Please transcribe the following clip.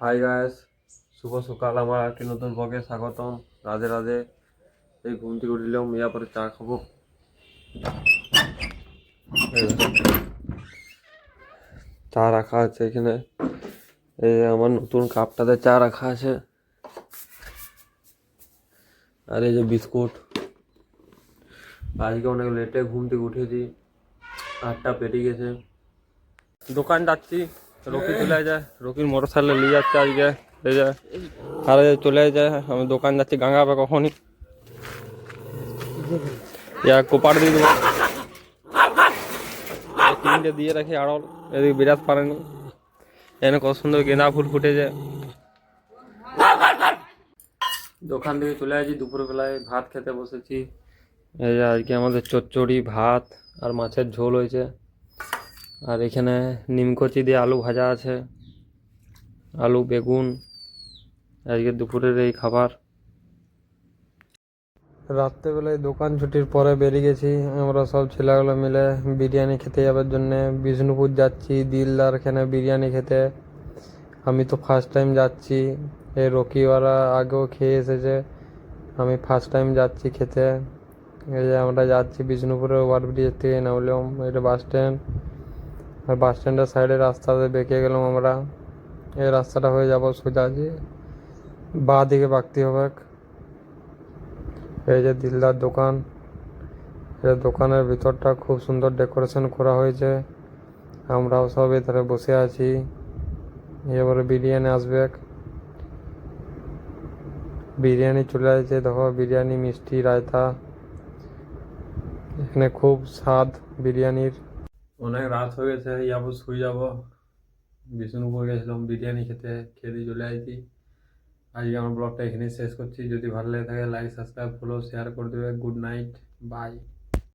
Hi guys, শুভ সকাল। আমার একটি নতুন ব্লগে স্বাগতম। রাধে রাধে। এই ঘুম থেকে উঠলাম, ইয়া পরে চা খাবো। চা রাখা আছে এখানে, এই আমার নতুন কাপটাতে চা রাখা আছে। আর এই যে বিস্কুট। আজকে অনেক লেটে ঘুম থেকে উঠেছি, 8টা পেরিয়ে গেছে। দোকান যাচ্ছি, রকি চলে যায়, রকির মোটর সাইকেল নিয়ে যাচ্ছে আজকে। এই যে আর চলে যায়, আমি দোকান যাচ্ছি গাঙ্গাবে কখনই ইয়া কোপার দিয়ে দেবো। তিনটে দিয়ে রাখি আড়ল, এদিকে বিরাট পারেনি। এখানে কত সুন্দর গেঁদা ফুল ফুটেছে। দোকান থেকে চলে আসছি, দুপুরবেলায় ভাত খেতে বসেছি। এই যে আজকে আমাদের চচ্চড়ি, ভাত আর মাছের ঝোল হয়েছে। আর এখানে নিমকচি দিয়ে আলু ভাজা আছে, আলু বেগুন। আজকে দুপুরের এই খাবার। রাত্রেবেলায় দোকান ছুটির পরে বেরিয়ে গেছি আমরা সব ছেলেগুলো মিলে বিরিয়ানি খেতে যাওয়ার জন্যে। বিষ্ণুপুর যাচ্ছি দিলদার এখানে বিরিয়ানি খেতে। আমি তো ফার্স্ট টাইম যাচ্ছি, এই রকিওয়ালা আগেও খেয়ে এসেছে, আমি ফার্স্ট টাইম যাচ্ছি খেতে। এই যে আমরা যাচ্ছি বিষ্ণুপুরের ওভারব্রিজের থেকে নামলাম, এটা বাস স্ট্যান্ড। আর বাস স্ট্যান্ডের সাইডে রাস্তাতে বেঁকে গেলাম আমরা। এই রাস্তাটা হয়ে যাবো সোজা, যে বাঁ দিকে বাঁকতে হবে। এই যে দিলদার দোকান, এই দোকানের ভিতরটা খুব সুন্দর ডেকোরেশন করা হয়েছে। আমরাও সব এধারে বসে আছি, এবারে বিরিয়ানি আসবে। বিরিয়ানি চলে আসছে, দেখো বিরিয়ানি, মিষ্টি, রায়তা। এখানে খুব স্বাদ বিরিয়ানির। অনেক রাত হয়ে গেছে, যাবো শুয়ে যাবো। বিষ্ণুপুর গেছিলাম বিরিয়ানি খেতে, খেতে চলে আসছি। আজকে আমার ব্লগটা এখানেই শেষ করছি। যদি ভালো লেগে থাকে লাইক, সাবস্ক্রাইব, ফলো, শেয়ার করে দেবে। Good night, by.